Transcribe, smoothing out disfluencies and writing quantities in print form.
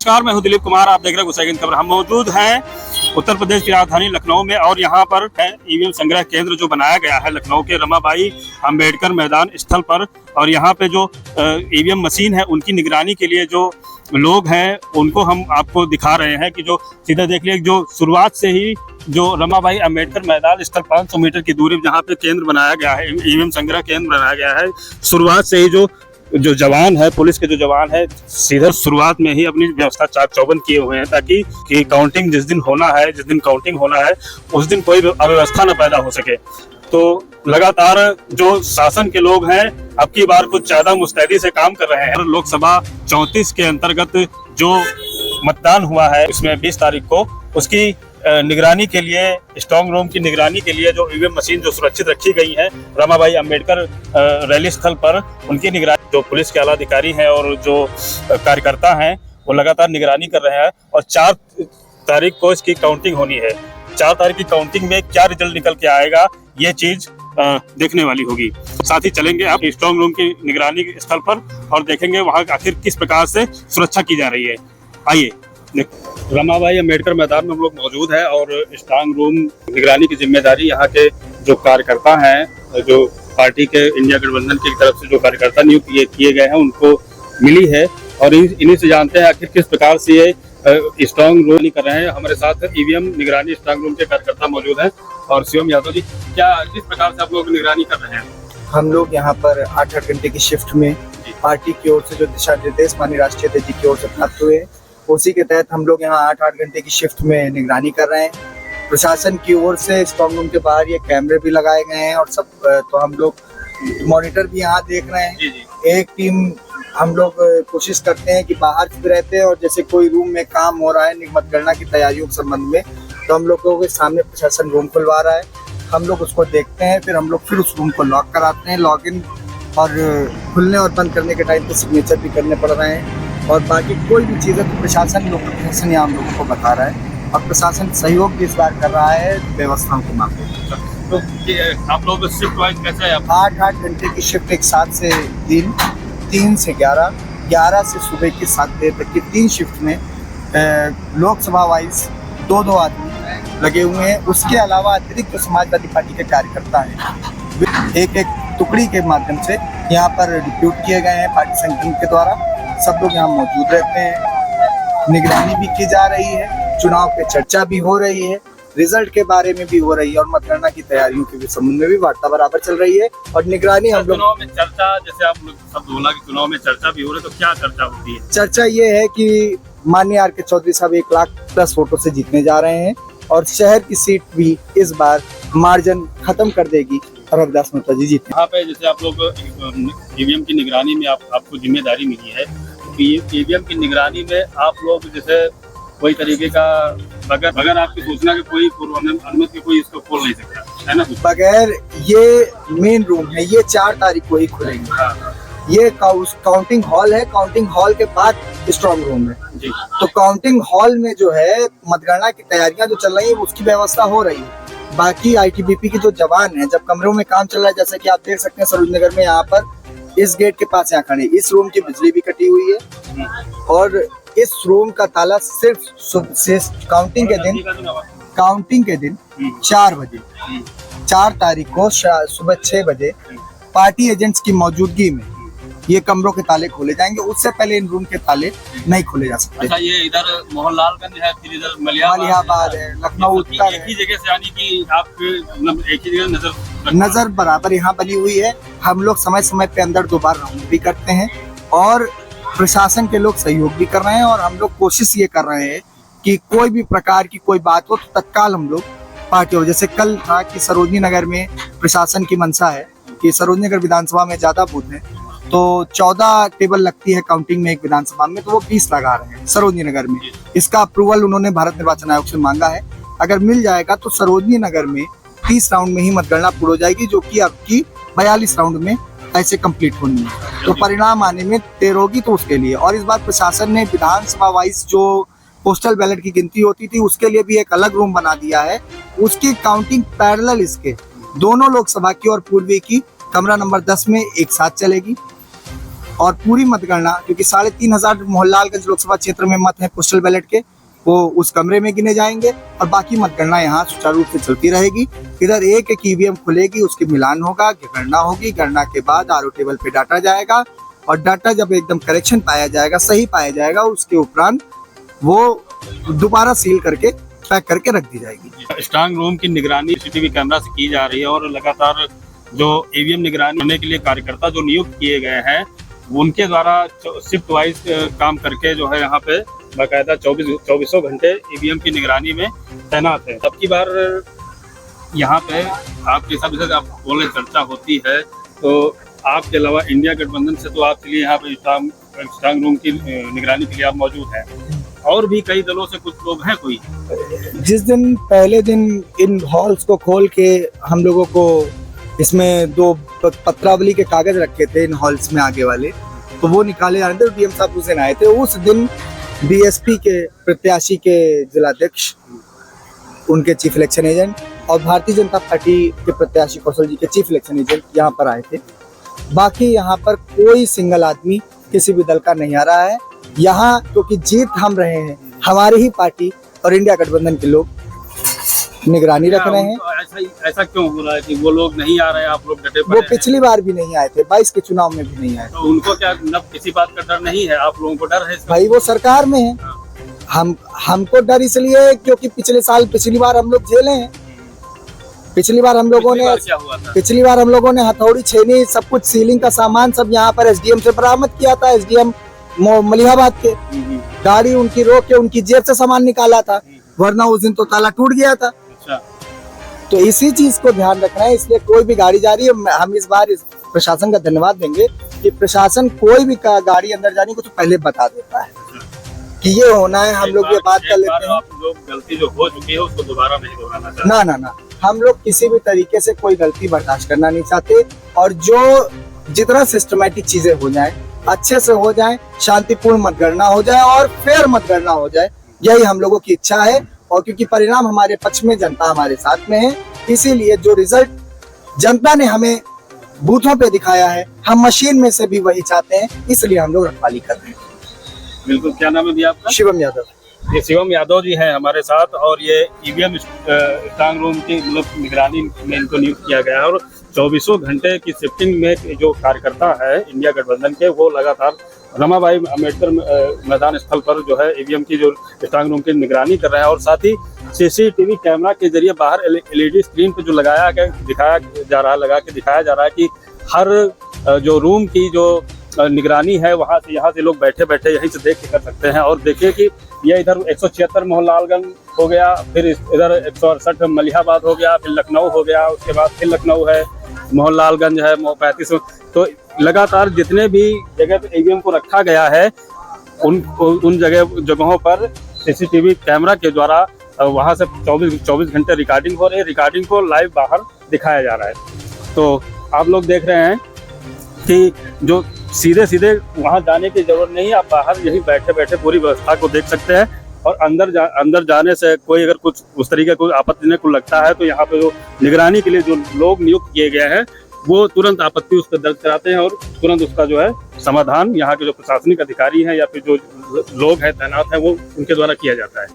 नमस्कार, मैं हूं दिलीप कुमार। आप देख रहे हैं गुस्सागिन खबर। हम मौजूद हैं उत्तर प्रदेश की राजधानी लखनऊ में और यहाँ पर है ईवीएम संग्रह केंद्र जो बनाया गया है लखनऊ के रमाबाई अंबेडकर मैदान स्थल पर। और यहाँ पे जो ईवीएम मशीन है उनकी निगरानी के लिए जो लोग हैं उनको हम आपको दिखा रहे हैं कि जो सीधा देख लिया जो शुरुआत से ही जो रमाबाई अंबेडकर मैदान स्थल 500 मीटर की दूरी जहाँ पे केंद्र बनाया गया है, ईवीएम संग्रह केंद्र बनाया गया है, शुरुआत से ही जो जवान है, पुलिस के जो जवान है, सीधा शुरुआत में ही अपनी व्यवस्था चाक चौबंद किए हुए हैं ताकि कि काउंटिंग जिस दिन काउंटिंग होना है उस दिन कोई अव्यवस्था न पैदा हो सके। तो लगातार जो शासन के लोग हैं अब की बार कुछ ज्यादा मुस्तैदी से काम कर रहे हैं। लोकसभा 34 के अंतर्गत जो मतदान हुआ है उसमें 20 तारीख को उसकी निगरानी के लिए, स्ट्रांग रूम की निगरानी के लिए जो ईवीएम मशीन जो सुरक्षित रखी गई है रमाबाई अंबेडकर रैली स्थल पर, उनकी निगरानी जो पुलिस के आला अधिकारी हैं और जो कार्यकर्ता हैं वो लगातार निगरानी कर रहे हैं। और 4 तारीख को इसकी काउंटिंग होनी है। 4 तारीख की काउंटिंग में क्या रिजल्ट निकल के आएगा ये चीज देखने वाली होगी। साथ ही चलेंगे आप स्ट्रांग रूम की निगरानी स्थल पर और देखेंगे वहाँ आखिर किस प्रकार से सुरक्षा की जा रही है। आइए, रमाबाई अंबेडकर मैदान में हम लोग मौजूद हैं और स्ट्रांग रूम निगरानी की जिम्मेदारी यहाँ के जो कार्यकर्ता हैं, जो पार्टी के इंडिया गठबंधन की तरफ से जो कार्यकर्ता नियुक्त किए गए हैं उनको मिली है। और इन्हीं से जानते हैं आखिर किस प्रकार से ये स्ट्रांग रूम कर रहे हैं। हमारे साथ ईवीएम निगरानी स्ट्रांग रूम के कार्यकर्ता मौजूद हैं। और शिवम यादव जी, क्या किस प्रकार से आप लोग निगरानी कर रहे हैं? हम लोग यहाँ पर 8-8 घंटे की शिफ्ट में पार्टी की ओर से जो दिशा निर्देश माननीय राष्ट्रीय अध्यक्ष जी की ओर से प्राप्त हुए, उसी के तहत हम लोग यहाँ 8-8 घंटे की शिफ्ट में निगरानी कर रहे हैं। प्रशासन की ओर से स्ट्रांग रूम के बाहर ये कैमरे भी लगाए गए हैं और सब, तो हम लोग मॉनिटर भी यहाँ देख रहे हैं। एक टीम हम लोग कोशिश करते हैं कि बाहर भी रहते हैं और जैसे कोई रूम में काम हो रहा है मतगणना की तैयारियों के संबंध में, तो हम लोगों के सामने प्रशासन रूम खुलवा रहा है, हम लोग उसको देखते हैं, फिर हम लोग फिर उस रूम को लॉक कराते हैं। लॉग इन और खुलने और बंद करने के टाइम पे सिग्नेचर भी करने पड़ रहे हैं। और बाकी कोई भी चीज़ है तो प्रशासन यहाँ हम लोगों को बता रहा है और प्रशासन सहयोग भी इस बार कर रहा है व्यवस्थाओं के मामले में। तो आप लोग शिफ्ट वाइज कैसे है? 8-8 घंटे की शिफ्ट, एक 7 से 3 से 11 से सुबह की 7 बजे तक की 3 शिफ्ट में लोकसभा वाइज 2-2 आदमी लगे हुए हैं। उसके अलावा अतिरिक्त समाजवादी पार्टी के कार्यकर्ता हैं, एक टुकड़ी के माध्यम से यहाँ पर डिप्यूट किए गए हैं पार्टी संगठन के द्वारा। सब लोग यहाँ मौजूद रहते हैं, निगरानी भी की जा रही है, चुनाव पे चर्चा भी हो रही है, रिजल्ट के बारे में भी हो रही है और मतगणना की तैयारियों के संबंध में भी वार्ता बराबर चल रही है। और निगरानी हम लोग चुनाव में चर्चा, जैसे आप लोग सब बोला कि चुनाव में चर्चा भी हो रही है, तो क्या चर्चा होती है? चर्चा ये है कि माननीय आर.के. चौधरी साहब 1 लाख प्लस वोटों से जीतने जा रहे हैं और शहर की सीट भी इस बार मार्जिन खत्म कर देगी और रविदास महतो जी जीते। यहाँ पे जैसे आप लोग ईवीएम की निगरानी में आपको जिम्मेदारी मिली है, ईवीएम की निगरानी में आप लोग जैसे कोई तरीके का बगैर आपकी सूचना के कोई पूर्व अनुमति कोई इसको खोल नहीं सकता है ना? बगैर, ये मेन रूम है, ये 4 तारीख को ही खुलेंगे। ये काउंटिंग हॉल है, काउंटिंग हॉल के बाद स्ट्रांग रूम है। तो काउंटिंग हॉल में जो है मतगणना की तैयारियां जो चल रही है उसकी व्यवस्था हो रही है। बाकी आईटीबीपी के जो जवान हैं, जब कमरों में काम चल रहा है, जैसे कि आप देख सकते हैं सरोजनी नगर में यहाँ पर इस गेट के पास यहाँ खड़े, इस रूम की बिजली भी कटी हुई है और इस रूम का ताला सिर्फ काउंटिंग के दिन 4 बजे 4 तारीख को सुबह 6 बजे पार्टी एजेंट्स की मौजूदगी में ये कमरों के ताले खोले जाएंगे। उससे पहले इन रूम के ताले नहीं खोले जा सकते। अच्छा, ये इधर मोहनलालगंज है, फिर इधर मलिहाबाद है, लखनऊ उत्तर एक ही जगह से, यानी कि आप एक ही जगह नजर बराबर यहाँ बनी हुई है। हम लोग समय समय पे अंदर 2 बार राउंड भी करते हैं और प्रशासन के लोग सहयोग भी कर रहे हैं। और हम लोग कोशिश ये कर रहे हैं कि कोई भी प्रकार की कोई बात हो तो तत्काल हम लोग पार्टी हो। जैसे कल था कि सरोजनी नगर में प्रशासन की मंशा है कि सरोजनी नगर विधानसभा में ज्यादा बूथ है, तो 14 टेबल लगती है काउंटिंग में एक विधानसभा में, तो वो 20 लगा रहे हैं सरोजनी नगर में। इसका अप्रूवल उन्होंने भारत निर्वाचन आयोग से मांगा है। अगर मिल जाएगा तो सरोजनी नगर में 30 राउंड में ही मतगणना पूरी हो जाएगी, जो कि आपकी 42 राउंड में ऐसे कंप्लीट होनी है। तो परिणाम आने में देर होगी, तो उसके लिए। और इस बार प्रशासन ने विधानसभा वाइज जो पोस्टल बैलेट की गिनती होती थी उसके लिए भी एक अलग रूम बना दिया है। उसकी काउंटिंग पैरेलल इसके दोनों लोकसभा की और पूर्वी की कमरा नंबर 10 में एक साथ चलेगी। और पूरी मतगणना, क्योंकि 3,500 मोहनलालगंज लोकसभा क्षेत्र में मत है पोस्टल बैलेट के, वो उस कमरे में गिने जाएंगे और बाकी मतगणना यहाँ सुचारू रूप से चलती रहेगी। इधर एक ईवीएम खुलेगी, उसकी मिलान होगा, गणना होगी, गणना के बाद आरओ टेबल पे डाटा जाएगा और डाटा जब एकदम करेक्शन पाया जाएगा, सही पाया जाएगा, उसके उपरांत वो दोबारा सील करके पैक करके रख दी जाएगी। स्ट्रांग रूम की निगरानी सीसीटीवी कैमरा से की जा रही है और लगातार जो ईवीएम निगरानी करने के लिए कार्यकर्ता जो नियुक्त किए गए हैं उनके द्वारा शिफ्ट वाइज काम करके जो है यहाँ पे बाकायदा 24 घंटे ईवीएम की निगरानी में तैनात है। अब की बार यहाँ पे आपके हिसाब से आप बोले चर्चा होती है तो आपके अलावा इंडिया गठबंधन से तो आपके लिए यहाँ पे स्ट्रांग रूम की निगरानी के लिए आप मौजूद हैं, और भी कई दलों से कुछ लोग हैं कोई? जिस दिन पहले दिन इन हॉल्स को खोल के हम लोगों को इसमें 2 पत्रावली के कागज रखे थे इन हॉल्स में आगे वाले, तो वो निकाले जाने थे। डीएम साहब उस दिन आए थे। उस दिन बीएसपी के प्रत्याशी के जिलाध्यक्ष, उनके चीफ इलेक्शन एजेंट और भारतीय जनता पार्टी के प्रत्याशी कौशल जी के चीफ इलेक्शन एजेंट यहाँ पर आए थे। बाकी यहाँ पर कोई सिंगल आदमी किसी भी दल का नहीं आ रहा है। यहाँ क्योंकि जीत हम रहे हैं, हमारी ही पार्टी और इंडिया गठबंधन के लोग निगरानी रख रहे हैं। ऐसा क्यों हो रहा है कि वो लोग नहीं आ रहे हैं, आप लोग डटे पड़े वो पिछली बार भी नहीं आए थे, 22 के चुनाव में भी नहीं आए थे। तो उनको क्या किसी बात का डर नहीं है? आप लोगों को डर है? भाई वो सरकार में है। हमको डर इसलिए क्योंकि पिछली बार हम लोग झेले हैं। पिछली बार हम लोगों ने हथौड़ी, छेनी, सब कुछ सीलिंग का सामान सब यहाँ पर एसडीएम से बरामद किया था। एसडीएम मलिहाबाद के गाड़ी उनकी रोक के उनकी जेब से सामान निकाला था, वरना उस दिन तो ताला टूट गया था। तो इसी चीज को ध्यान रखना है, इसलिए कोई भी गाड़ी जा रही है। हम इस बार इस प्रशासन का धन्यवाद देंगे कि प्रशासन कोई भी गाड़ी अंदर जाने को तो पहले बता देता है कि ये होना है। हम लोग ये बात कर लेते हैं, आप लोग गलती जो हो चुकी है उसको दोबारा नहीं दोहराना चाहते। ना, हम लोग किसी भी तरीके से कोई गलती बर्दाश्त करना नहीं चाहते और जो जितना सिस्टमेटिक चीजें हो जाए, अच्छे से हो जाए, शांतिपूर्ण मतगणना हो जाए और फेयर मतगणना हो जाए, यही हम लोगों की इच्छा है। और क्योंकि परिणाम हमारे पक्ष में, जनता हमारे साथ में है, इसीलिए जो रिजल्ट जनता ने हमें बूथों पे दिखाया है, हम मशीन में से भी वही चाहते हैं, इसलिए हम लोग रखवाली कर रहे हैं। बिल्कुल। क्या नाम है भैया आपका? शिवम यादव। ये शिवम यादव जी हैं हमारे साथ और ये ईवीएम स्ट्रांग रूम की निगरानी में इनको नियुक्त किया गया है और 24 घंटे की शिफ्टिंग में जो कार्यकर्ता है इंडिया गठबंधन के, वो लगातार रमाबाई अंबेडकर मैदान स्थल पर जो है ईवीएम की जो स्ट्रांग रूम की निगरानी कर रहे हैं और साथ ही सीसीटीवी कैमरा के जरिए बाहर एलईडी स्क्रीन पर जो लगा के दिखाया जा रहा है कि हर जो रूम की जो निगरानी है वहाँ से, यहाँ से लोग बैठे बैठे यहीं से देख के कर सकते हैं। और देखिए कि ये इधर 176 मोहनलालगंज हो गया, फिर इधर 168 मलिहाबाद हो गया, फिर लखनऊ हो गया, उसके बाद फिर लखनऊ है, मोहनलालगंज है, 35। तो लगातार जितने भी जगह पे ईवीएम को रखा गया है उन जगहों पर सीसीटीवी कैमरा के द्वारा वहाँ से 24 घंटे रिकॉर्डिंग हो रही है। रिकॉर्डिंग को लाइव बाहर दिखाया जा रहा है। तो आप लोग देख रहे हैं कि जो सीधे वहां जाने की जरूरत नहीं है, आप बाहर यही बैठे बैठे पूरी व्यवस्था को देख सकते हैं। और अंदर जाने से कोई अगर कुछ उस तरीके कोई आपत्ति को लगता है तो यहाँ पे जो निगरानी के लिए जो लोग नियुक्त किए गए हैं वो तुरंत आपत्ति उस पर दर्ज कराते हैं और तुरंत उसका जो है समाधान यहाँ के जो प्रशासनिक अधिकारी हैं या फिर जो लोग हैं तैनात हैं वो उनके द्वारा किया जाता है।